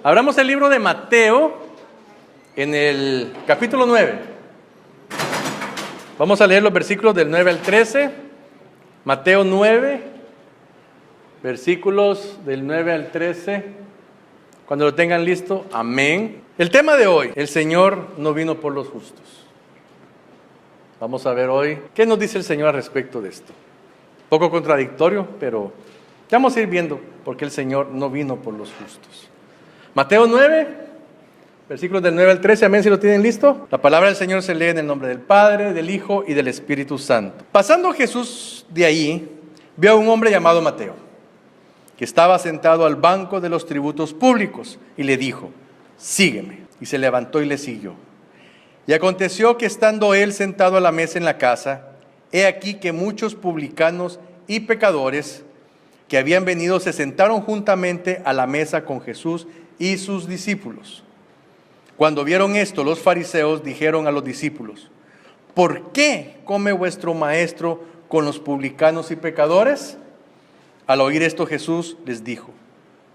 Abramos el libro de Mateo en el capítulo 9. Vamos a leer los versículos del 9 al 13. Mateo 9, versículos del 9 al 13. Cuando lo tengan listo, amén. El tema de hoy: el Señor no vino por los justos. Vamos a ver hoy qué nos dice el Señor al respecto de esto. Poco contradictorio, pero ya vamos a ir viendo por qué el Señor no vino por los justos. Mateo 9, versículos del 9 al 13, amén, si lo tienen listo. La palabra del Señor se lee en el nombre del Padre, del Hijo y del Espíritu Santo. Pasando Jesús de allí, vio a un hombre llamado Mateo, que estaba sentado al banco de los tributos públicos, y le dijo: sígueme. Y se levantó y le siguió. Y aconteció que estando él sentado a la mesa en la casa, he aquí que muchos publicanos y pecadores que habían venido se sentaron juntamente a la mesa con Jesús y sus discípulos. Cuando vieron esto, los fariseos dijeron a los discípulos: ¿por qué come vuestro maestro con los publicanos y pecadores? Al oír esto, Jesús les dijo: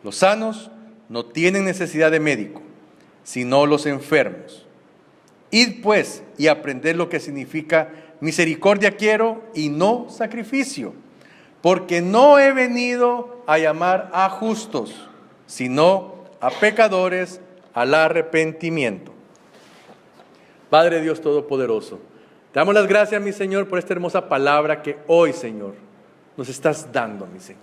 los sanos no tienen necesidad de médico, sino los enfermos. Id pues y aprended lo que significa misericordia quiero y no sacrificio, porque no he venido a llamar a justos, sino a pecadores al arrepentimiento. Padre Dios Todopoderoso, te damos las gracias, mi Señor, por esta hermosa palabra que hoy, Señor, nos estás dando, mi Señor.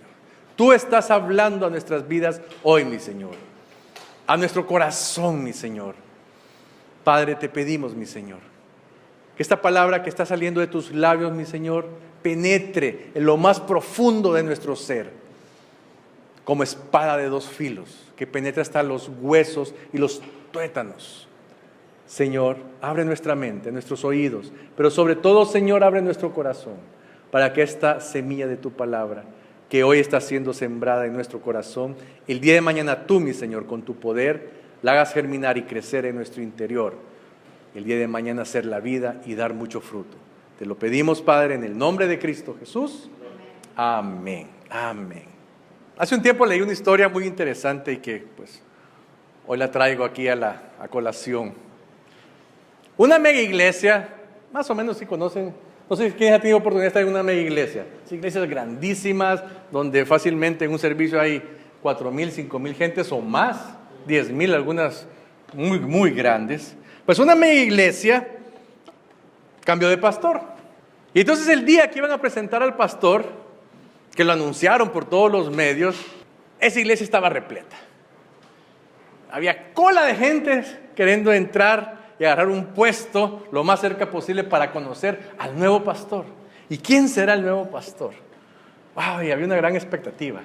Tú estás hablando a nuestras vidas hoy, mi Señor, a nuestro corazón, mi Señor. Padre, te pedimos, mi Señor, que esta palabra que está saliendo de tus labios, mi Señor, penetre en lo más profundo de nuestro ser, como espada de dos filos, que penetre hasta los huesos y los tuétanos. Señor, abre nuestra mente, nuestros oídos, pero sobre todo, Señor, abre nuestro corazón, para que esta semilla de tu palabra, que hoy está siendo sembrada en nuestro corazón, el día de mañana tú, mi Señor, con tu poder, la hagas germinar y crecer en nuestro interior. El día de mañana hacer la vida y dar mucho fruto. Te lo pedimos, Padre, en el nombre de Cristo Jesús. Amén. Amén. Hace un tiempo leí una historia muy interesante y que pues hoy la traigo aquí a colación. Una mega iglesia, más o menos si conocen, no sé quién ha tenido oportunidad de estar en una mega iglesia. Son iglesias grandísimas donde fácilmente en un servicio hay 4,000, 5,000 gentes o más, 10,000, algunas muy, muy grandes. Pues una mega iglesia cambió de pastor. Y entonces el día que iban a presentar al pastor, que lo anunciaron por todos los medios, esa iglesia estaba repleta. Había cola de gente queriendo entrar y agarrar un puesto lo más cerca posible para conocer al nuevo pastor. ¿Y quién será el nuevo pastor? ¡Wow! Y había una gran expectativa.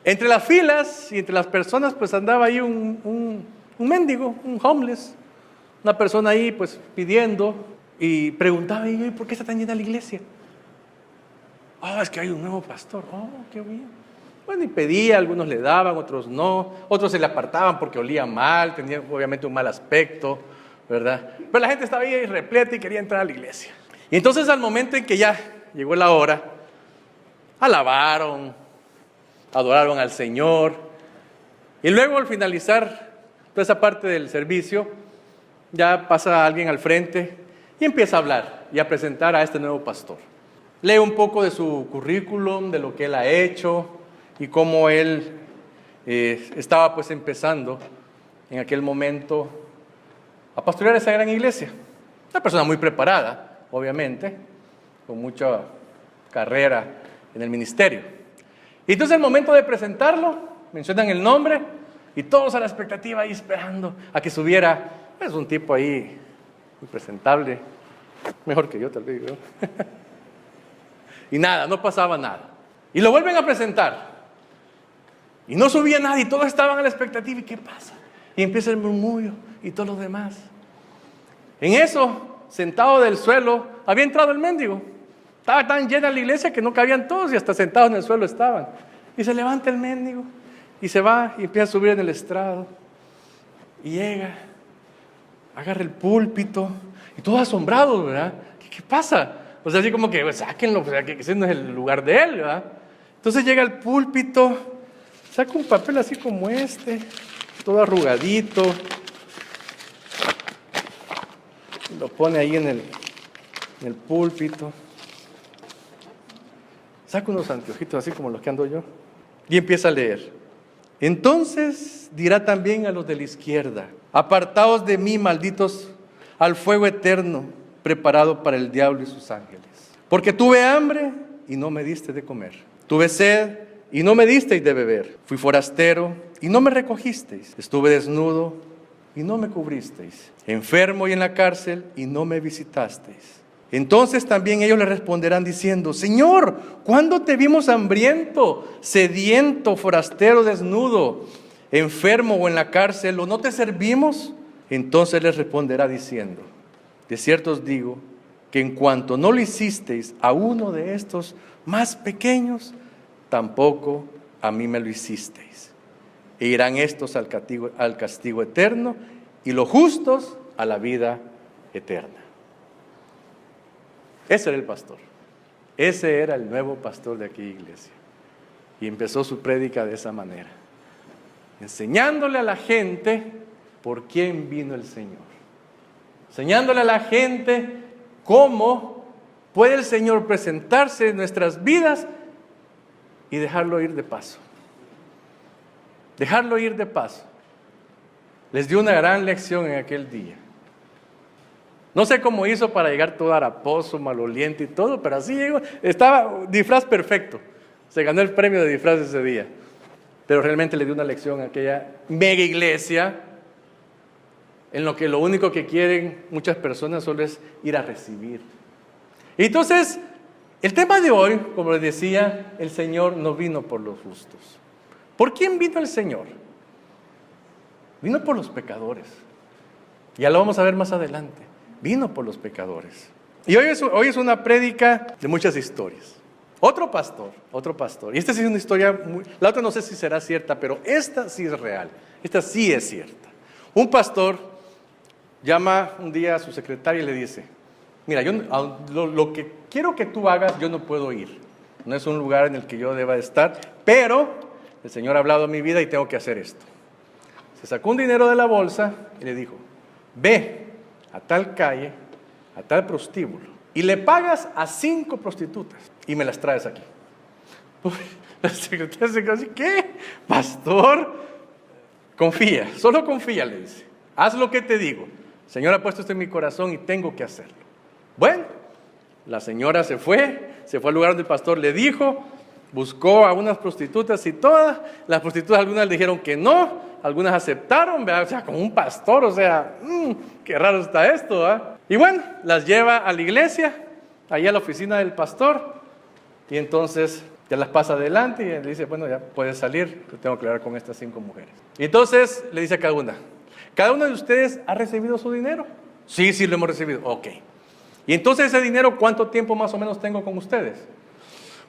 Entre las filas y entre las personas pues andaba ahí un mendigo, un homeless. Una persona ahí pues pidiendo y preguntaba: ¿y por qué está tan llena la iglesia? Es que hay un nuevo pastor. Qué bien. Bueno, y pedía, algunos le daban, otros no. Otros se le apartaban porque olía mal, tenía obviamente un mal aspecto, ¿verdad? Pero la gente estaba ahí repleta y quería entrar a la iglesia. Y entonces al momento en que ya llegó la hora, alabaron, adoraron al Señor. Y luego al finalizar toda esa parte del servicio, ya pasa alguien al frente y empieza a hablar y a presentar a este nuevo pastor. Lee un poco de su currículum, de lo que él ha hecho y cómo él estaba pues empezando en aquel momento a pastorear esa gran iglesia. Una persona muy preparada, obviamente, con mucha carrera en el ministerio. Y entonces al momento de presentarlo, mencionan el nombre y todos a la expectativa ahí esperando a que subiera. Es un tipo ahí muy presentable, mejor que yo tal vez, ¿no? Y nada, no pasaba nada. Y lo vuelven a presentar. Y no subía nadie, y todos estaban a la expectativa. ¿Y qué pasa? Y empieza el murmullo y todo lo demás. En eso, sentado del suelo, había entrado el mendigo. Estaba tan llena la iglesia que no cabían todos y hasta sentados en el suelo estaban. Y se levanta el mendigo y se va y empieza a subir en el estrado. Y llega, agarra el púlpito y todo asombrado, ¿verdad? ¿Qué pasa? O sea, así como que pues, sáquenlo, o sea, que ese no es el lugar de él, ¿verdad? Entonces llega al púlpito, saca un papel así como este todo arrugadito. Lo pone ahí en el púlpito. Saca unos anteojitos así como los que ando yo y empieza a leer. Entonces dirá también a los de la izquierda: apartaos de mí, malditos, al fuego eterno preparado para el diablo y sus ángeles. Porque tuve hambre y no me diste de comer. Tuve sed y no me disteis de beber. Fui forastero y no me recogisteis. Estuve desnudo y no me cubristeis. Enfermo y en la cárcel y no me visitasteis. Entonces también ellos le responderán diciendo: Señor, ¿cuándo te vimos hambriento, sediento, forastero, desnudo, enfermo o en la cárcel, o no te servimos? Entonces les responderá diciendo: de cierto os digo que en cuanto no lo hicisteis a uno de estos más pequeños, tampoco a mí me lo hicisteis. E irán estos al castigo eterno y los justos a la vida eterna. Ese era el pastor. Ese era el nuevo pastor de aquella iglesia. Y empezó su prédica de esa manera, enseñándole a la gente por quién vino el Señor. Enseñándole a la gente cómo puede el Señor presentarse en nuestras vidas y dejarlo ir de paso. Dejarlo ir de paso. Les dio una gran lección en aquel día. No sé cómo hizo para llegar todo haraposo, maloliente y todo, pero así llegó. Estaba disfraz perfecto. Se ganó el premio de disfraz ese día. Pero realmente le dio una lección a aquella mega iglesia, en lo que lo único que quieren muchas personas solo es ir a recibir. Y entonces, el tema de hoy, como les decía, el Señor no vino por los justos. ¿Por quién vino el Señor? Vino por los pecadores. Ya lo vamos a ver más adelante. Vino por los pecadores. Y hoy es una prédica de muchas historias. Otro pastor. Y esta sí es una historia, la otra no sé si será cierta, pero esta sí es real. Esta sí es cierta. Un pastor llama un día a su secretaria y le dice: mira, lo que quiero que tú hagas, yo no puedo ir. No es un lugar en el que yo deba estar, pero el Señor ha hablado a mi vida y tengo que hacer esto. Se sacó un dinero de la bolsa y le dijo: ve a tal calle, a tal prostíbulo, y le pagas a 5 prostitutas y me las traes aquí. La secretaria se quedó así: ¿qué? Pastor, confía, solo confía, le dice. Haz lo que te digo. El Señor ha puesto esto en mi corazón y tengo que hacerlo. Bueno, la señora se fue al lugar donde el pastor le dijo, buscó a unas prostitutas y todas, las prostitutas algunas le dijeron que no, algunas aceptaron, ¿verdad? O sea, como un pastor, o sea, qué raro está esto, ¿verdad? Y bueno, las lleva a la iglesia, ahí a la oficina del pastor, y entonces ya las pasa adelante y le dice: bueno, ya puedes salir, yo tengo que hablar con estas 5 mujeres. Y entonces le dice a cada una de ustedes ha recibido su dinero. Sí, lo hemos recibido. Ok. Y entonces ese dinero, ¿cuánto tiempo más o menos tengo con ustedes?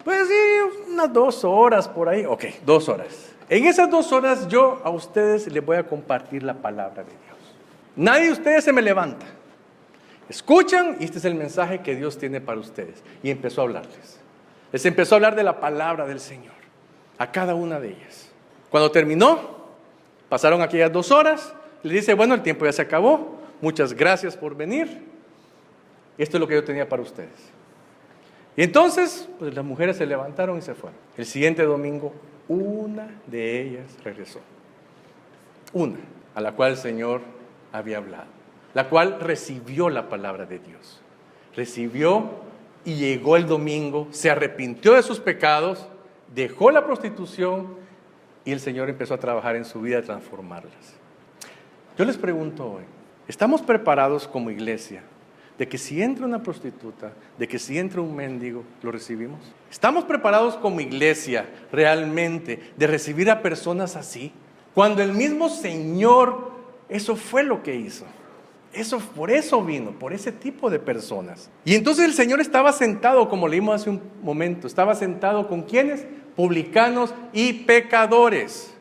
Pues sí, unas 2 horas por ahí. Ok, 2 horas. En esas 2 horas yo a ustedes les voy a compartir la palabra de Dios. Nadie de ustedes se me levanta. Escuchan y este es el mensaje que Dios tiene para ustedes. Y empezó a hablarles. Les empezó a hablar de la palabra del Señor a cada una de ellas. Cuando terminó, pasaron aquellas 2 horas. Le dice: bueno, el tiempo ya se acabó. Muchas gracias por venir. Esto es lo que yo tenía para ustedes. Y entonces, pues las mujeres se levantaron y se fueron. El siguiente domingo, una de ellas regresó. Una, a la cual el Señor había hablado. La cual recibió la palabra de Dios. Recibió y llegó el domingo, se arrepintió de sus pecados, dejó la prostitución y el Señor empezó a trabajar en su vida, a transformarlas. Yo les pregunto hoy, ¿estamos preparados como iglesia de que si entra una prostituta, de que si entra un mendigo, lo recibimos? ¿Estamos preparados como iglesia realmente de recibir a personas así? Cuando el mismo Señor, eso fue lo que hizo. Por eso vino, por ese tipo de personas. Y entonces el Señor estaba sentado, como leímos hace un momento, estaba sentado ¿con quiénes? Publicanos y pecadores.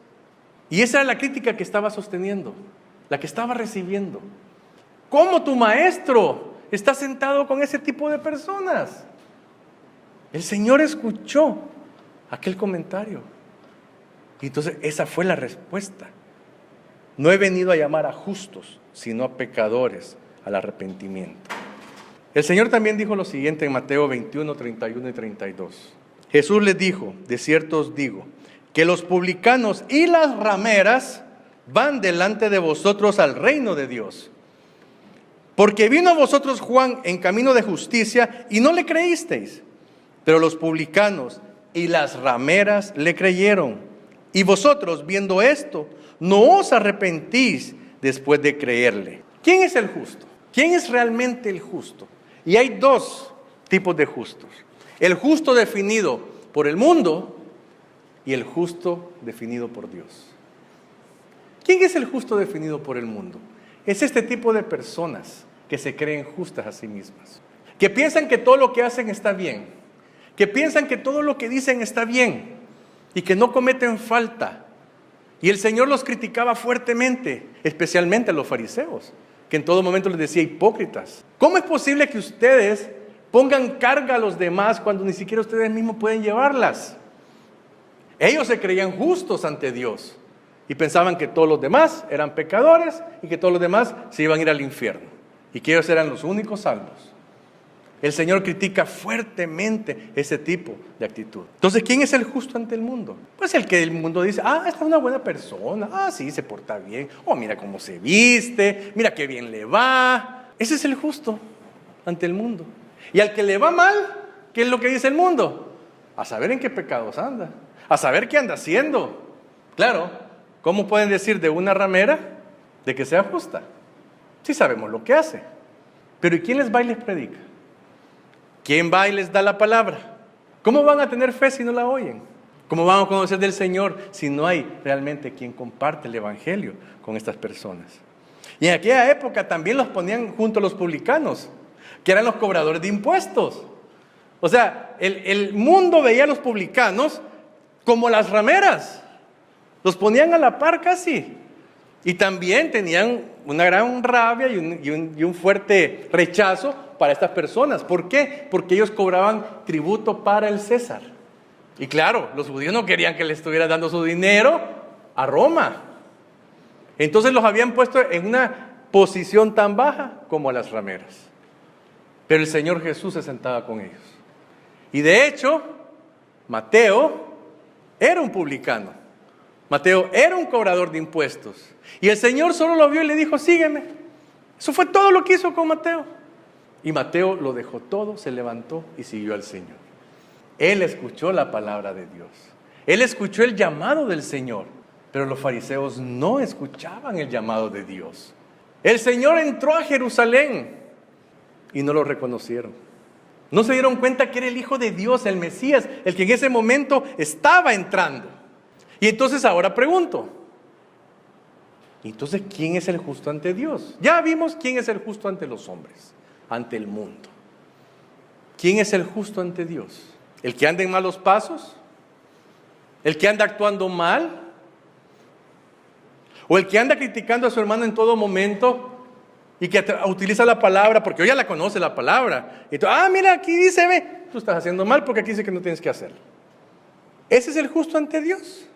Y esa era la crítica que estaba sosteniendo, la que estaba recibiendo. ¿Cómo tu maestro está sentado con ese tipo de personas? El Señor escuchó aquel comentario. Y entonces esa fue la respuesta. No he venido a llamar a justos, sino a pecadores al arrepentimiento. El Señor también dijo lo siguiente en Mateo 21, 31 y 32. Jesús les dijo: de cierto os digo, que los publicanos y las rameras van delante de vosotros al reino de Dios. Porque vino a vosotros Juan en camino de justicia y no le creísteis, pero los publicanos y las rameras le creyeron. Y vosotros, viendo esto, no os arrepentís después de creerle. ¿Quién es el justo? ¿Quién es realmente el justo? Y hay dos tipos de justos: el justo definido por el mundo y el justo definido por Dios. ¿Quién es el justo definido por el mundo? Es este tipo de personas que se creen justas a sí mismas, que piensan que todo lo que hacen está bien, que piensan que todo lo que dicen está bien y que no cometen falta. Y el Señor los criticaba fuertemente, especialmente a los fariseos, que en todo momento les decía: hipócritas. ¿Cómo es posible que ustedes pongan carga a los demás cuando ni siquiera ustedes mismos pueden llevarlas? Ellos se creían justos ante Dios y pensaban que todos los demás eran pecadores y que todos los demás se iban a ir al infierno y que ellos eran los únicos salvos. El Señor critica fuertemente ese tipo de actitud. Entonces, ¿quién es el justo ante el mundo? Pues el que el mundo dice: esta es una buena persona, sí, se porta bien, mira cómo se viste, mira qué bien le va. Ese es el justo ante el mundo. Y al que le va mal, ¿qué es lo que dice el mundo? A saber en qué pecados anda, a saber qué anda haciendo. Claro, ¿cómo pueden decir de una ramera de que sea justa? Sí sabemos lo que hace. Pero ¿y quién les va y les predica? ¿Quién va y les da la palabra? ¿Cómo van a tener fe si no la oyen? ¿Cómo van a conocer del Señor si no hay realmente quien comparte el Evangelio con estas personas? Y en aquella época también los ponían junto a los publicanos, que eran los cobradores de impuestos. O sea, el mundo veía a los publicanos como las rameras. Los ponían a la par casi. Y también tenían una gran rabia y un fuerte rechazo para estas personas. ¿Por qué? Porque ellos cobraban tributo para el César. Y claro, los judíos no querían que le estuviera dando su dinero a Roma. Entonces los habían puesto en una posición tan baja como a las rameras. Pero el Señor Jesús se sentaba con ellos. Y de hecho, Mateo era un publicano. Mateo era un cobrador de impuestos. Y el Señor solo lo vio y le dijo: sígueme. Eso fue todo lo que hizo con Mateo. Y Mateo lo dejó todo, se levantó y siguió al Señor. Él escuchó la palabra de Dios. Él escuchó el llamado del Señor. Pero los fariseos no escuchaban el llamado de Dios. El Señor entró a Jerusalén y no lo reconocieron. No se dieron cuenta que era el Hijo de Dios, el Mesías, el que en ese momento estaba entrando. Y entonces ahora pregunto: entonces, ¿quién es el justo ante Dios? Ya vimos quién es el justo ante los hombres, ante el mundo. ¿Quién es el justo ante Dios? ¿El que anda en malos pasos? ¿El que anda actuando mal? ¿O el que anda criticando a su hermano en todo momento y que utiliza la palabra porque hoy ya la conoce la palabra? Y tú: mira, aquí dice, ve, tú estás haciendo mal porque aquí dice que no tienes que hacerlo. ¿Ese es el justo ante Dios?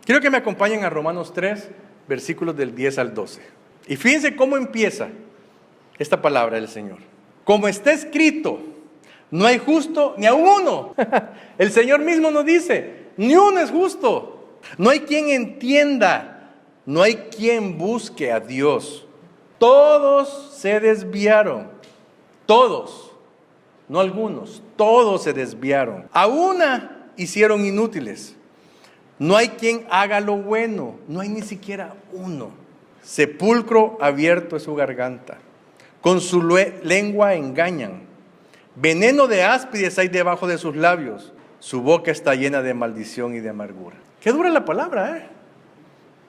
Quiero que me acompañen a Romanos 3, versículos del 10 al 12. Y fíjense cómo empieza esta palabra del Señor. Como está escrito, no hay justo ni aun uno. El Señor mismo nos dice: ni uno es justo. No hay quien entienda, no hay quien busque a Dios. Todos se desviaron. Todos, no algunos, todos se desviaron. A una hicieron inútiles. No hay quien haga lo bueno, no hay ni siquiera uno. Sepulcro abierto es su garganta, con su lengua engañan. Veneno de áspides hay debajo de sus labios, su boca está llena de maldición y de amargura. Qué dura la palabra,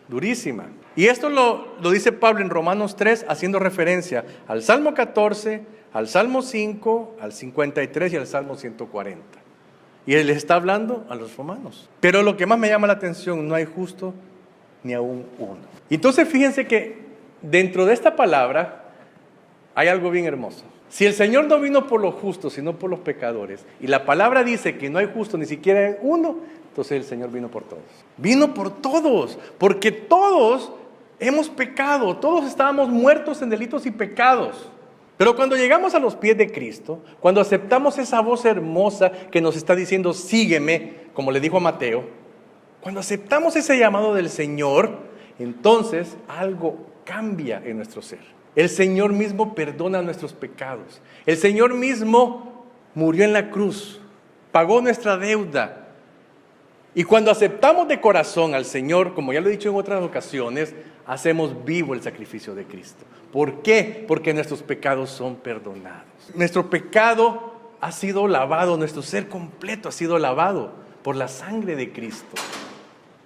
durísima. Y esto lo dice Pablo en Romanos 3, haciendo referencia al Salmo 14, al Salmo 5, al 53 y al Salmo 140. Y él les está hablando a los romanos. Pero lo que más me llama la atención: no hay justo ni aún uno. Entonces fíjense que dentro de esta palabra hay algo bien hermoso. Si el Señor no vino por los justos, sino por los pecadores, y la palabra dice que no hay justo ni siquiera uno, entonces el Señor vino por todos. Vino por todos, porque todos hemos pecado, todos estábamos muertos en delitos y pecados. Pero cuando llegamos a los pies de Cristo, cuando aceptamos esa voz hermosa que nos está diciendo, sígueme, como le dijo a Mateo, cuando aceptamos ese llamado del Señor, entonces algo cambia en nuestro ser. El Señor mismo perdona nuestros pecados. El Señor mismo murió en la cruz, pagó nuestra deuda. Y cuando aceptamos de corazón al Señor, como ya lo he dicho en otras ocasiones, hacemos vivo el sacrificio de Cristo. ¿Por qué? Porque nuestros pecados son perdonados. Nuestro pecado ha sido lavado, nuestro ser completo ha sido lavado por la sangre de Cristo.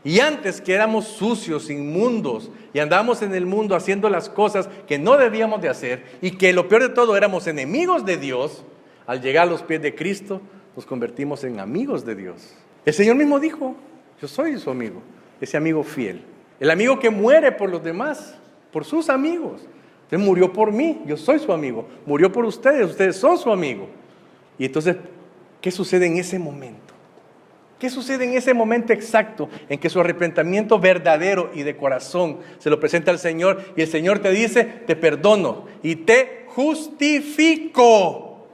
Y antes que éramos sucios, inmundos, y andábamos en el mundo haciendo las cosas que no debíamos de hacer, y que lo peor de todo éramos enemigos de Dios, al llegar a los pies de Cristo, nos convertimos en amigos de Dios. El Señor mismo dijo, yo soy su amigo, ese amigo fiel. El amigo que muere por los demás, por sus amigos. Él murió por mí, yo soy su amigo. Murió por ustedes, ustedes son su amigo. Y entonces, ¿qué sucede en ese momento? ¿Qué sucede en ese momento exacto en que su arrepentimiento verdadero y de corazón se lo presenta al Señor y el Señor te dice, te perdono y te justifico?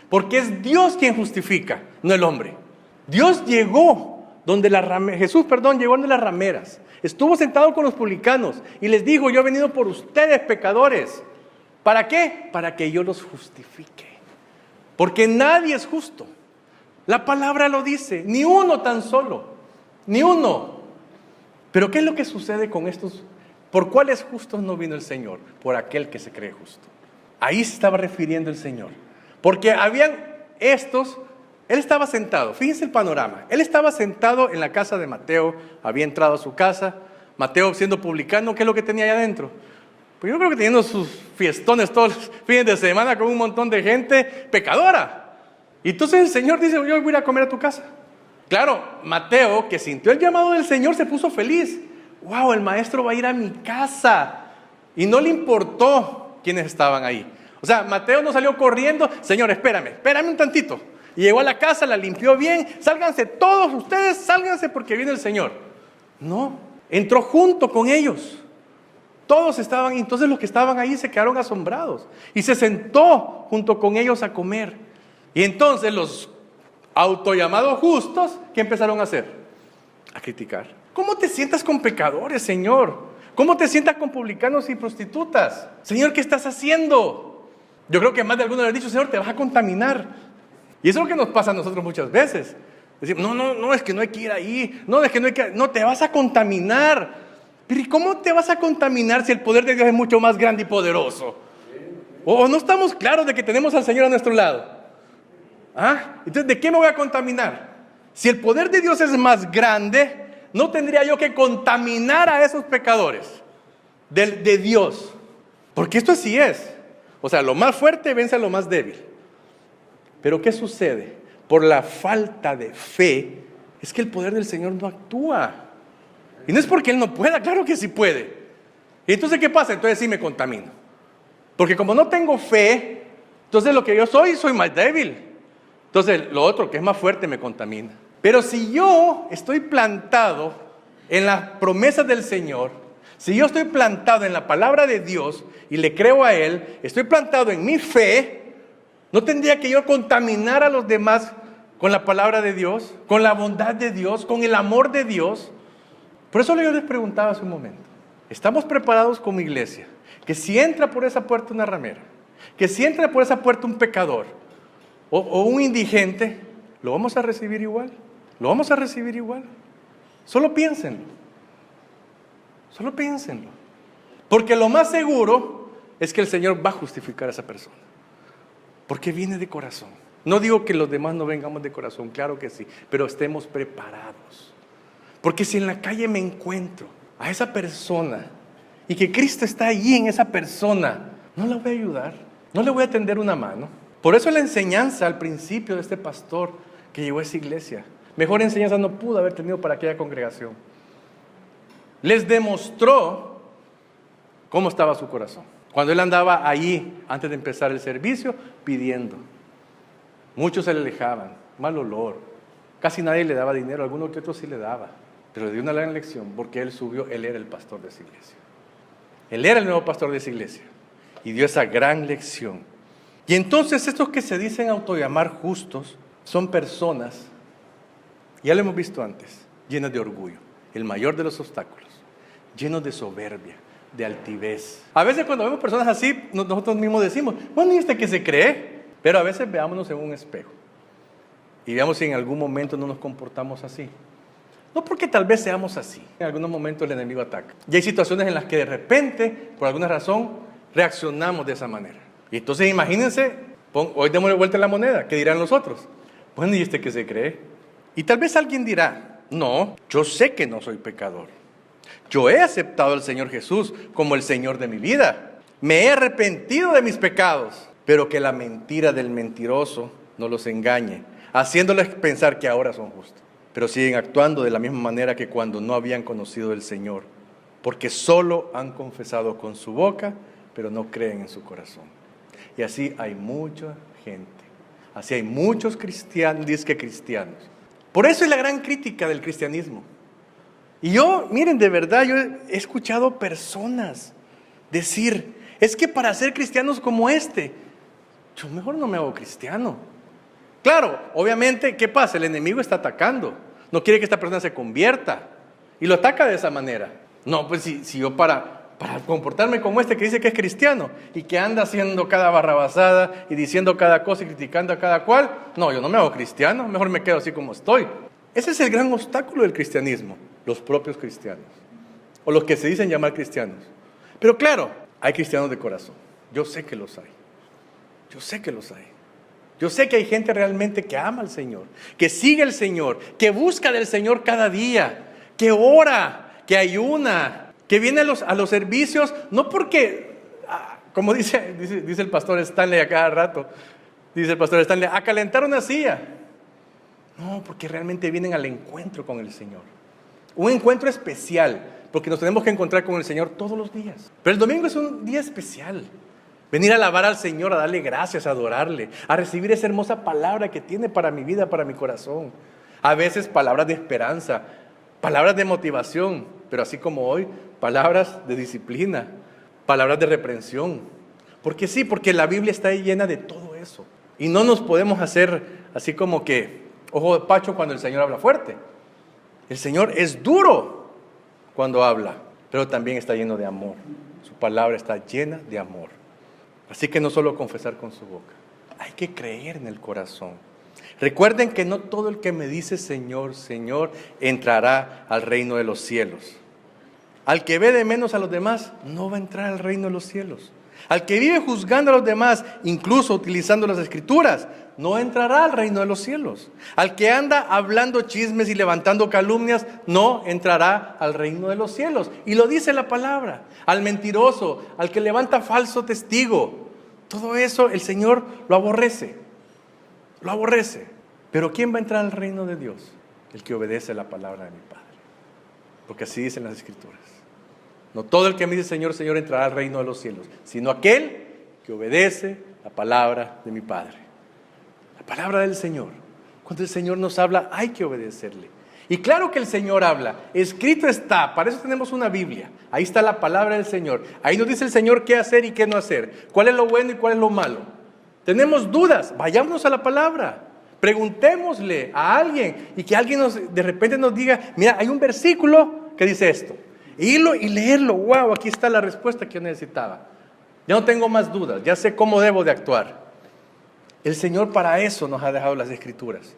Porque es Dios quien justifica, no el hombre. Dios llegó donde Jesús llegó donde las rameras. Estuvo sentado con los publicanos y les dijo, yo he venido por ustedes pecadores. ¿Para qué? Para que yo los justifique. Porque nadie es justo. La palabra lo dice, ni uno tan solo, ni uno. Pero ¿qué es lo que sucede con estos? ¿Por cuáles justos no vino el Señor? Por aquel que se cree justo. Ahí se estaba refiriendo el Señor. Porque habían estos, él estaba sentado, fíjense el panorama, él estaba sentado en la casa de Mateo, había entrado a su casa, Mateo siendo publicano, ¿qué es lo que tenía allá adentro? Pues yo creo que teniendo sus fiestones todos los fines de semana con un montón de gente pecadora. Y entonces el Señor dice, yo voy a ir a comer a tu casa. Claro, Mateo, que sintió el llamado del Señor, se puso feliz. Wow, el maestro va a ir a mi casa. Y no le importó quiénes estaban ahí. O sea, Mateo no salió corriendo, Señor, espérame un tantito. Y llegó a la casa, la limpió bien, sálganse todos ustedes, sálganse porque viene el Señor. No, entró junto con ellos. Todos estaban, entonces los que estaban ahí se quedaron asombrados. Y se sentó junto con ellos a comer. Y entonces los autollamados justos, ¿qué empezaron a hacer? A criticar. ¿Cómo te sientas con pecadores, Señor? ¿Cómo te sientas con publicanos y prostitutas? Señor, ¿qué estás haciendo? Yo creo que más de alguno le ha dicho, Señor, te vas a contaminar. Y eso es lo que nos pasa a nosotros muchas veces. Decimos, no, es que no hay que ir ahí. No, es que no, te vas a contaminar. Pero ¿y cómo te vas a contaminar si el poder de Dios es mucho más grande y poderoso? ¿O no estamos claros de que tenemos al Señor a nuestro lado? Entonces, ¿de qué me voy a contaminar? Si el poder de Dios es más grande, no tendría yo que contaminar a esos pecadores de Dios. Porque esto así es. O sea, lo más fuerte vence a lo más débil. Pero ¿qué sucede? Por la falta de fe, es que el poder del Señor no actúa. Y no es porque Él no pueda, claro que sí puede. ¿Y entonces qué pasa? Entonces sí me contamino. Porque como no tengo fe, entonces lo que yo soy más débil. Entonces, lo otro que es más fuerte me contamina. Pero si yo estoy plantado en las promesas del Señor, si yo estoy plantado en la palabra de Dios y le creo a Él, estoy plantado en mi fe, no tendría que yo contaminar a los demás con la palabra de Dios, con la bondad de Dios, con el amor de Dios. Por eso yo les preguntaba hace un momento, ¿estamos preparados como iglesia? Que si entra por esa puerta una ramera, que si entra por esa puerta un pecador, o un indigente, ¿lo vamos a recibir igual? ¿Lo vamos a recibir igual? Solo piénsenlo. Solo piénsenlo. Porque lo más seguro es que el Señor va a justificar a esa persona. Porque viene de corazón. No digo que los demás no vengamos de corazón, claro que sí, pero estemos preparados. Porque si en la calle me encuentro a esa persona y que Cristo está allí en esa persona, no la voy a ayudar, no le voy a tender una mano. Por eso la enseñanza al principio de este pastor que llegó a esa iglesia, mejor enseñanza no pudo haber tenido para aquella congregación. Les demostró cómo estaba su corazón. Cuando él andaba allí, antes de empezar el servicio, pidiendo. Muchos se le alejaban, mal olor. Casi nadie le daba dinero, alguno que otro sí le daba. Pero le dio una gran lección porque él subió, él era el pastor de esa iglesia. Él era el nuevo pastor de esa iglesia y dio esa gran lección. Y entonces estos que se dicen autollamar justos son personas, ya lo hemos visto antes, llenas de orgullo, el mayor de los obstáculos, llenos de soberbia, de altivez. A veces cuando vemos personas así, nosotros mismos decimos, bueno, ¿y este qué se cree? Pero a veces veámonos en un espejo y veamos si en algún momento no nos comportamos así. No porque tal vez seamos así. En algunos momentos el enemigo ataca. Y hay situaciones en las que de repente, por alguna razón, reaccionamos de esa manera. Y entonces imagínense, hoy démosle vuelta a la moneda. ¿Qué dirán los otros? Bueno, ¿y este qué se cree? Y tal vez alguien dirá, no, yo sé que no soy pecador. Yo he aceptado al Señor Jesús como el Señor de mi vida. Me he arrepentido de mis pecados. Pero que la mentira del mentiroso no los engañe, haciéndoles pensar que ahora son justos. Pero siguen actuando de la misma manera que cuando no habían conocido al Señor, porque solo han confesado con su boca, pero no creen en su corazón. Y así hay mucha gente, así hay muchos cristianos, disque cristianos. Por eso es la gran crítica del cristianismo. Y yo, miren, de verdad, yo he escuchado personas decir, es que para ser cristianos como este, yo mejor no me hago cristiano. Claro, obviamente, ¿qué pasa? El enemigo está atacando. No quiere que esta persona se convierta. Y lo ataca de esa manera. No, pues si yo para comportarme como este que dice que es cristiano y que anda haciendo cada barrabasada y diciendo cada cosa y criticando a cada cual, no, yo no me hago cristiano, mejor me quedo así como estoy. Ese es el gran obstáculo del cristianismo, los propios cristianos. O los que se dicen llamar cristianos. Pero claro, hay cristianos de corazón. Yo sé que los hay. Yo sé que los hay. Yo sé que hay gente realmente que ama al Señor, que sigue al Señor, que busca del Señor cada día, que ora, que ayuna, que viene a los servicios, no porque, como dice el pastor Stanley a cada rato, dice el pastor Stanley, a calentar una silla. No, porque realmente vienen al encuentro con el Señor. Un encuentro especial, porque nos tenemos que encontrar con el Señor todos los días. Pero el domingo es un día especial. Venir a alabar al Señor, a darle gracias, a adorarle, a recibir esa hermosa palabra que tiene para mi vida, para mi corazón. A veces palabras de esperanza, palabras de motivación, pero así como hoy, palabras de disciplina, palabras de reprensión. Porque sí, porque la Biblia está ahí llena de todo eso. Y no nos podemos hacer así como que ojo de pacho cuando el Señor habla fuerte. El Señor es duro cuando habla, pero también está lleno de amor. Su palabra está llena de amor. Así que no solo confesar con su boca, hay que creer en el corazón. Recuerden que no todo el que me dice Señor, Señor, entrará al reino de los cielos. Al que ve de menos a los demás, no va a entrar al reino de los cielos. Al que vive juzgando a los demás, incluso utilizando las escrituras, no entrará al reino de los cielos. Al que anda hablando chismes y levantando calumnias, no entrará al reino de los cielos. Y lo dice la palabra. Al mentiroso, al que levanta falso testigo, todo eso el Señor lo aborrece. Lo aborrece. Pero ¿quién va a entrar al reino de Dios? El que obedece la palabra de mi Padre. Porque así dicen las escrituras. No todo el que me dice Señor, Señor entrará al reino de los cielos, sino aquel que obedece la palabra de mi Padre. La palabra del Señor. Cuando el Señor nos habla, hay que obedecerle. Y claro que el Señor habla. Escrito está. Para eso tenemos una Biblia. Ahí está la palabra del Señor. Ahí nos dice el Señor qué hacer y qué no hacer. Cuál es lo bueno y cuál es lo malo. Tenemos dudas. Vayámonos a la palabra. Preguntémosle a alguien. Y que alguien de repente nos diga, mira, hay un versículo que dice esto. Irlo y leerlo. Wow, aquí está la respuesta que yo necesitaba. Ya no tengo más dudas. Ya sé cómo debo de actuar. El Señor para eso nos ha dejado las Escrituras.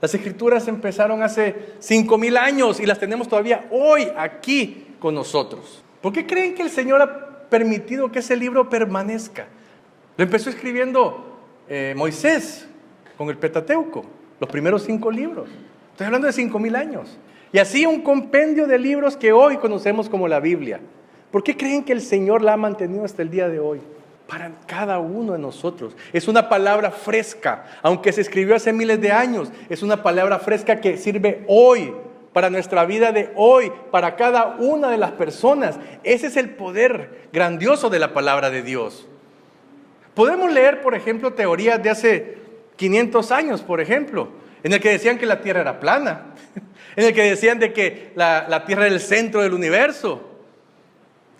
Las Escrituras empezaron hace 5,000 años y las tenemos todavía hoy aquí con nosotros. ¿Por qué creen que el Señor ha permitido que ese libro permanezca? Lo empezó escribiendo Moisés con el Pentateuco, los primeros 5 libros. Estoy hablando de 5,000 años. Y así un compendio de libros que hoy conocemos como la Biblia. ¿Por qué creen que el Señor la ha mantenido hasta el día de hoy? Para cada uno de nosotros. Es una palabra fresca, aunque se escribió hace miles de años. Es una palabra fresca que sirve hoy, para nuestra vida de hoy, para cada una de las personas. Ese es el poder grandioso de la palabra de Dios. Podemos leer, por ejemplo, teorías de hace 500 años, por ejemplo, en el que decían que la tierra era plana. en el que decían de que la Tierra era el centro del universo.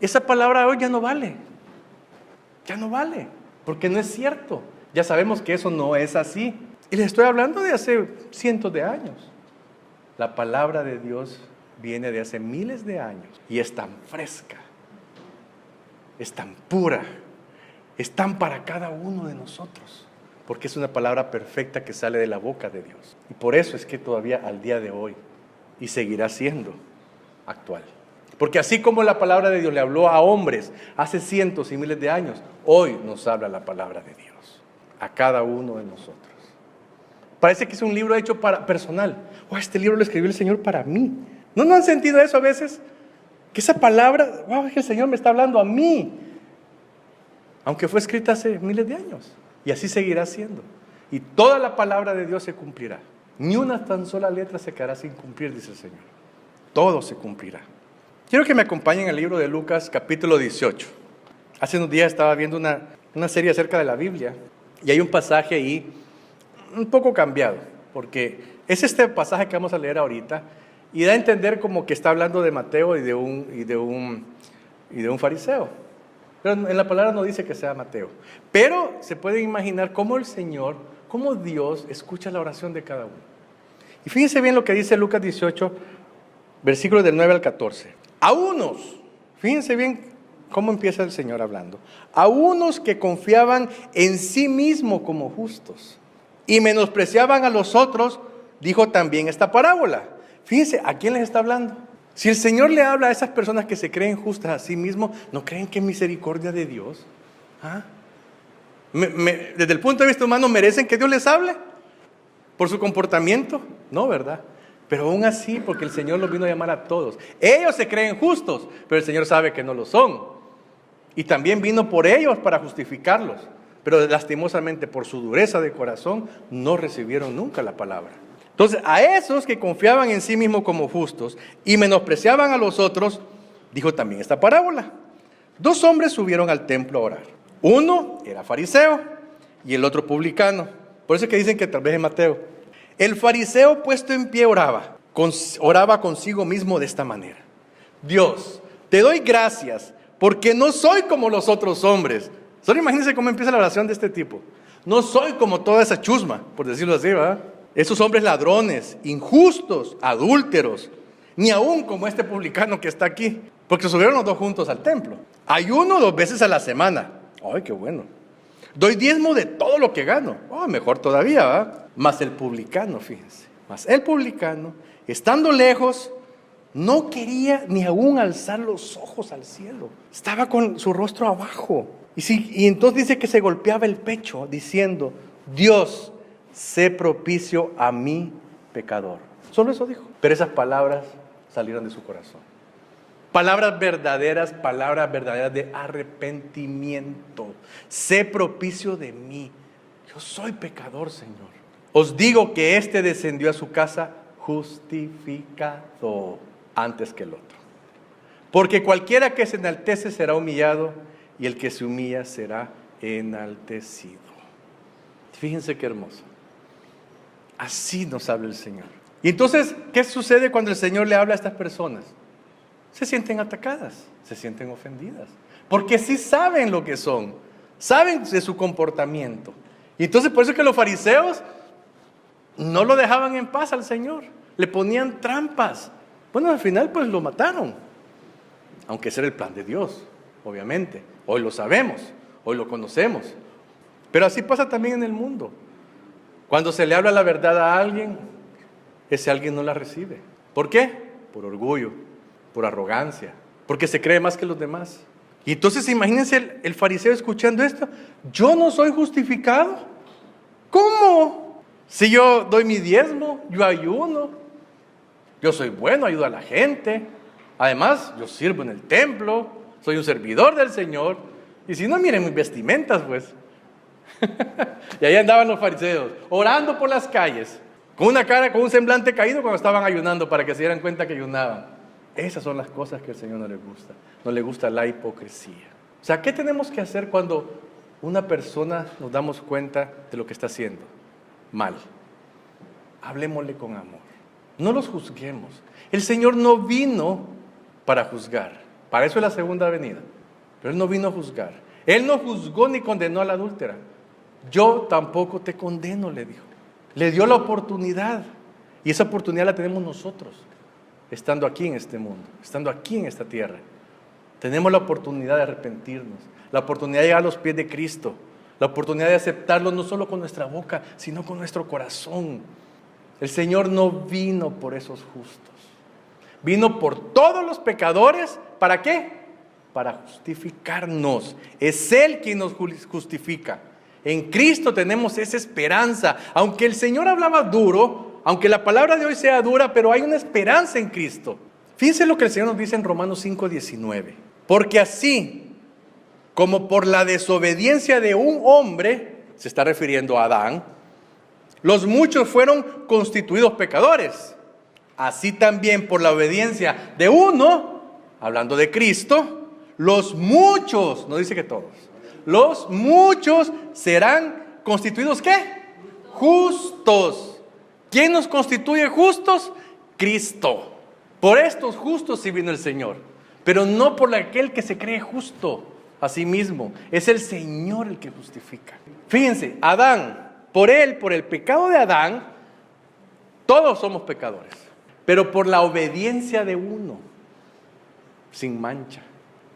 Esa palabra hoy ya no vale. Ya no vale, porque no es cierto. Ya sabemos que eso no es así. Y les estoy hablando de hace cientos de años. La palabra de Dios viene de hace miles de años y es tan fresca, es tan pura, es tan para cada uno de nosotros, porque es una palabra perfecta que sale de la boca de Dios. Y por eso es que todavía al día de hoy, y seguirá siendo actual. Porque así como la palabra de Dios le habló a hombres hace cientos y miles de años, hoy nos habla la palabra de Dios a cada uno de nosotros. Parece que es un libro hecho para personal. Este libro lo escribió el Señor para mí. ¿No han sentido eso a veces? Que esa palabra, es que el Señor me está hablando a mí. Aunque fue escrita hace miles de años. Y así seguirá siendo. Y toda la palabra de Dios se cumplirá. Ni una tan sola letra se quedará sin cumplir, dice el Señor. Todo se cumplirá. Quiero que me acompañen al libro de Lucas, capítulo 18. Hace unos días estaba viendo una serie acerca de la Biblia. Y hay un pasaje ahí un poco cambiado. Porque es este pasaje que vamos a leer ahorita. Y da a entender como que está hablando de Mateo y de un fariseo. Pero en la palabra no dice que sea Mateo. Pero se puede imaginar cómo el Señor, cómo Dios escucha la oración de cada uno. Y fíjense bien lo que dice Lucas 18, versículos del 9 al 14. A unos, fíjense bien cómo empieza el Señor hablando. A unos que confiaban en sí mismos como justos y menospreciaban a los otros, dijo también esta parábola. Fíjense, ¿a quién les está hablando? Si el Señor le habla a esas personas que se creen justas a sí mismos, ¿no creen que es misericordia de Dios? Desde el punto de vista humano, ¿merecen que Dios les hable? ¿Por su comportamiento? No, ¿verdad? Pero aún así, porque el Señor los vino a llamar a todos. Ellos se creen justos, pero el Señor sabe que no lo son. Y también vino por ellos para justificarlos. Pero lastimosamente, por su dureza de corazón, no recibieron nunca la palabra. Entonces, a esos que confiaban en sí mismos como justos y menospreciaban a los otros, dijo también esta parábola. 2 hombres subieron al templo a orar. Uno era fariseo y el otro publicano. Por eso es que dicen que tal vez es Mateo. El fariseo puesto en pie oraba consigo mismo de esta manera. Dios, te doy gracias porque no soy como los otros hombres. Solo imagínense cómo empieza la oración de este tipo. No soy como toda esa chusma, por decirlo así, ¿verdad? Esos hombres ladrones, injustos, adúlteros, ni aún como este publicano que está aquí, porque subieron los 2 juntos al templo. Ayuno 2 veces a la semana. ¡Ay, qué bueno! Doy diezmo de todo lo que gano. Mejor todavía, ¿verdad? Mas el publicano, fíjense, estando lejos, no quería ni aún alzar los ojos al cielo. Estaba con su rostro abajo. Y entonces dice que se golpeaba el pecho diciendo, Dios, sé propicio a mi pecador. Solo eso dijo. Pero esas palabras salieron de su corazón. Palabras verdaderas de arrepentimiento. Sé propicio de mí. Yo soy pecador, Señor. Os digo que éste descendió a su casa justificado antes que el otro. Porque cualquiera que se enaltece será humillado y el que se humilla será enaltecido. Fíjense qué hermoso. Así nos habla el Señor. Y entonces, ¿qué sucede cuando el Señor le habla a estas personas? Se sienten atacadas, se sienten ofendidas. Porque sí saben lo que son, saben de su comportamiento. Y entonces por eso es que los fariseos no lo dejaban en paz al Señor. Le ponían trampas. Bueno, al final pues lo mataron. Aunque ese era el plan de Dios, obviamente. Hoy lo sabemos, hoy lo conocemos. Pero así pasa también en el mundo. Cuando se le habla la verdad a alguien, ese alguien no la recibe. ¿Por qué? Por orgullo, por arrogancia, porque se cree más que los demás. Y entonces imagínense el fariseo escuchando esto. Yo no soy justificado. ¿Cómo? Si yo doy mi diezmo, yo ayuno, yo soy bueno, ayudo a la gente. Además, yo sirvo en el templo, soy un servidor del Señor. Y si no, miren mis vestimentas, pues. Y ahí andaban los fariseos, orando por las calles, con una cara, con un semblante caído cuando estaban ayunando, para que se dieran cuenta que ayunaban. Esas son las cosas que al Señor no le gusta. No le gusta la hipocresía. O sea, ¿qué tenemos que hacer cuando una persona nos damos cuenta de lo que está haciendo mal? Hablemosle con amor. No los juzguemos. El Señor no vino para juzgar. Para eso es la segunda venida. Pero Él no vino a juzgar. Él no juzgó ni condenó a la adúltera. Yo tampoco te condeno, le dijo. Le dio la oportunidad. Y esa oportunidad la tenemos nosotros, estando aquí en este mundo, estando aquí en esta tierra. Tenemos la oportunidad de arrepentirnos, la oportunidad de llegar a los pies de Cristo, la oportunidad de aceptarlo no solo con nuestra boca, sino con nuestro corazón. El Señor no vino por esos justos. Vino por todos los pecadores. ¿Para qué? Para justificarnos. Es Él quien nos justifica. En Cristo tenemos esa esperanza. Aunque el Señor hablaba duro, aunque la palabra de hoy sea dura, pero hay una esperanza en Cristo. Fíjense lo que el Señor nos dice en Romanos 5:19. Porque así como por la desobediencia de un hombre, se está refiriendo a Adán, los muchos fueron constituidos pecadores. Así también por la obediencia de uno, hablando de Cristo, los muchos, no dice que todos, los muchos serán constituidos ¿qué? Justos. ¿Quién nos constituye justos? Cristo. Por estos justos sí vino el Señor, pero no por aquel que se cree justo a sí mismo. Es el Señor el que justifica. Fíjense, Adán, por el pecado de Adán, todos somos pecadores. Pero por la obediencia de uno, sin mancha,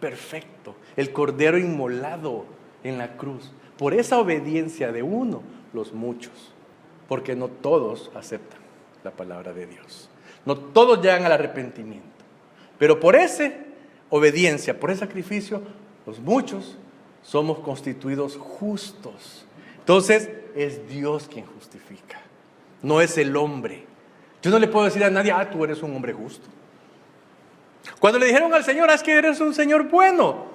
perfecto, el cordero inmolado en la cruz, por esa obediencia de uno, los muchos, porque no todos aceptan la palabra de Dios, no todos llegan al arrepentimiento, pero por esa obediencia, por ese sacrificio, los muchos somos constituidos justos. Entonces es Dios quien justifica, no es el hombre. Yo no le puedo decir a nadie, tú eres un hombre justo. Cuando le dijeron al Señor, es que eres un Señor bueno.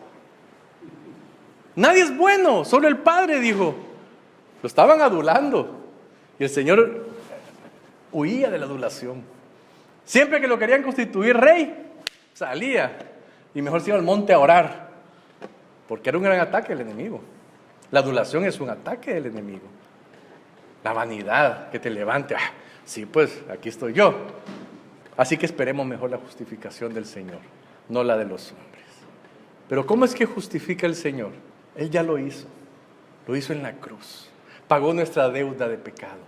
Nadie es bueno, solo el Padre dijo. Lo estaban adulando. Y el Señor huía de la adulación. Siempre que lo querían constituir rey, salía. Y mejor se iba al monte a orar. Porque era un gran ataque del enemigo. La adulación es un ataque del enemigo. La vanidad que te levante. Sí, pues aquí estoy yo. Así que esperemos mejor la justificación del Señor, no la de los hombres. Pero ¿cómo es que justifica el Señor? Él ya lo hizo en la cruz. Pagó nuestra deuda de pecado.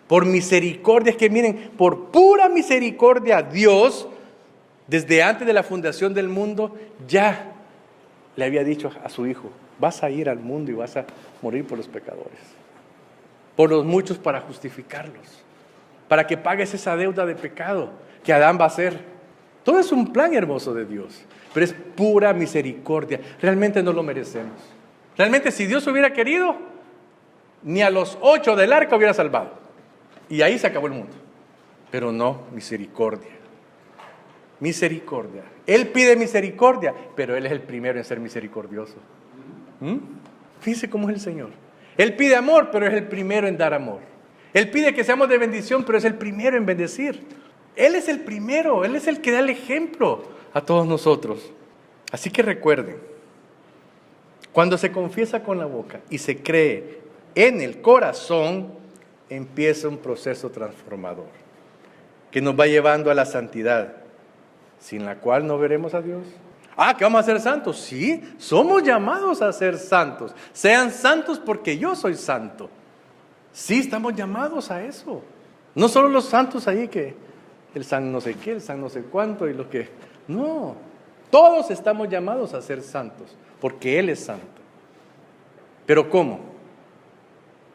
Por misericordia, es que miren, por pura misericordia, Dios, desde antes de la fundación del mundo, ya le había dicho a su Hijo, vas a ir al mundo y vas a morir por los pecadores. Por los muchos para justificarlos. Para que pagues esa deuda de pecado que Adán va a hacer. Todo es un plan hermoso de Dios, pero es pura misericordia. Realmente no lo merecemos. Realmente si Dios hubiera querido, ni a los 8 del arca hubiera salvado. Y ahí se acabó el mundo. Pero no, misericordia. Misericordia. Él pide misericordia, pero Él es el primero en ser misericordioso. Fíjense cómo es el Señor. Él pide amor, pero es el primero en dar amor. Él pide que seamos de bendición, pero es el primero en bendecir. Él es el primero, Él es el que da el ejemplo a todos nosotros. Así que recuerden, cuando se confiesa con la boca y se cree en el corazón, empieza un proceso transformador que nos va llevando a la santidad, sin la cual no veremos a Dios. ¿Que vamos a ser santos? Sí, somos llamados a ser santos. Sean santos porque yo soy santo. Sí, estamos llamados a eso. No solo los santos ahí que el san no sé qué, el san no sé cuánto y lo que... No, todos estamos llamados a ser santos porque Él es santo. ¿Pero cómo?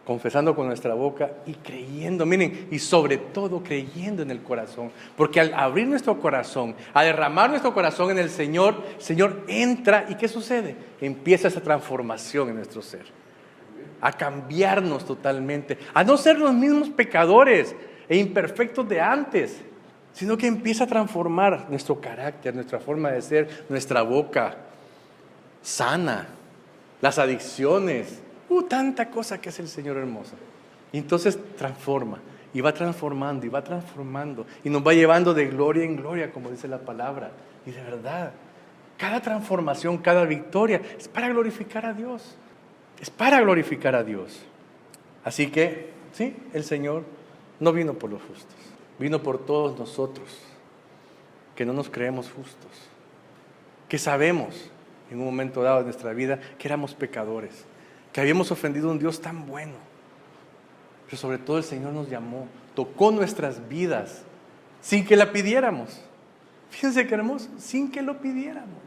Confesando con nuestra boca y creyendo, miren, y sobre todo creyendo en el corazón. Porque al abrir nuestro corazón, a derramar nuestro corazón en el Señor entra y ¿qué sucede? Empieza esa transformación en nuestro ser. A cambiarnos totalmente, a no ser los mismos pecadores e imperfectos de antes, sino que empieza a transformar nuestro carácter, nuestra forma de ser, nuestra boca sana, las adicciones, tanta cosa que hace el Señor hermosa. Y entonces transforma, y va transformando, y nos va llevando de gloria en gloria, como dice la palabra. Y de verdad, cada transformación, cada victoria, es para glorificar a Dios. Es para glorificar a Dios. Así que, sí, el Señor no vino por los justos, vino por todos nosotros, que no nos creemos justos, que sabemos en un momento dado de nuestra vida que éramos pecadores, que habíamos ofendido a un Dios tan bueno. Pero sobre todo el Señor nos llamó, tocó nuestras vidas sin que la pidiéramos. Fíjense qué hermoso, sin que lo pidiéramos.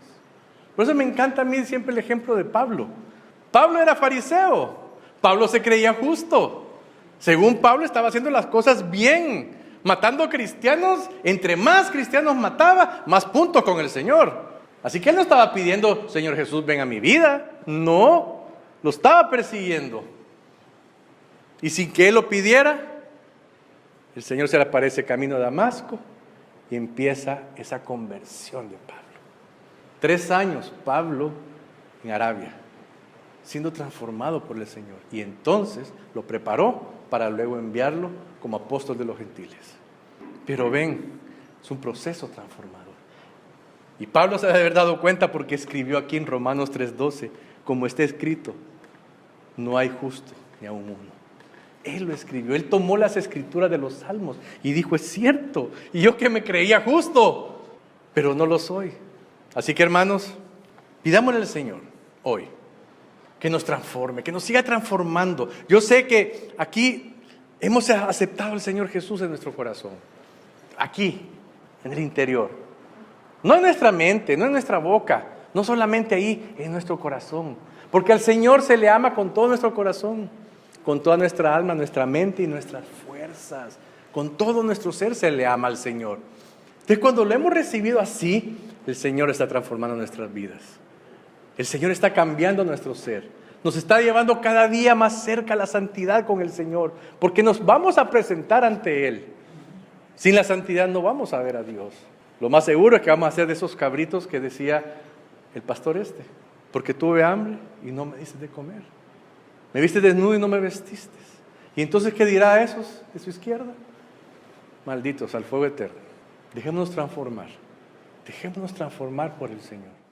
Por eso me encanta a mí siempre el ejemplo de Pablo. Pablo era fariseo, Pablo se creía justo. Según Pablo estaba haciendo las cosas bien, matando cristianos. Entre más cristianos mataba, más puntos con el Señor. Así que él no estaba pidiendo, Señor Jesús, ven a mi vida. No, lo estaba persiguiendo. Y sin que él lo pidiera, el Señor se le aparece camino a Damasco y empieza esa conversión de Pablo. 3 años Pablo en Arabia, siendo transformado por el Señor. Y entonces lo preparó para luego enviarlo como apóstol de los gentiles. Pero ven, es un proceso transformador. Y Pablo se debe haber dado cuenta porque escribió aquí en Romanos 3:12, como está escrito, no hay justo ni aun uno. Él lo escribió, él tomó las escrituras de los salmos y dijo, es cierto, y yo que me creía justo, pero no lo soy. Así que hermanos, pidámosle al Señor hoy que nos transforme, que nos siga transformando. Yo sé que aquí hemos aceptado al Señor Jesús en nuestro corazón, aquí, en el interior, no en nuestra mente, no en nuestra boca, no solamente ahí, en nuestro corazón, porque al Señor se le ama con todo nuestro corazón, con toda nuestra alma, nuestra mente y nuestras fuerzas, con todo nuestro ser se le ama al Señor. Entonces cuando lo hemos recibido así, el Señor está transformando nuestras vidas. El Señor está cambiando nuestro ser. Nos está llevando cada día más cerca a la santidad con el Señor, porque nos vamos a presentar ante Él. Sin la santidad no vamos a ver a Dios. Lo más seguro es que vamos a ser de esos cabritos que decía el pastor porque tuve hambre y no me diste de comer. Me viste desnudo y no me vestiste. ¿Y entonces qué dirá a esos de su izquierda? Malditos al fuego eterno. Dejémonos transformar por el Señor.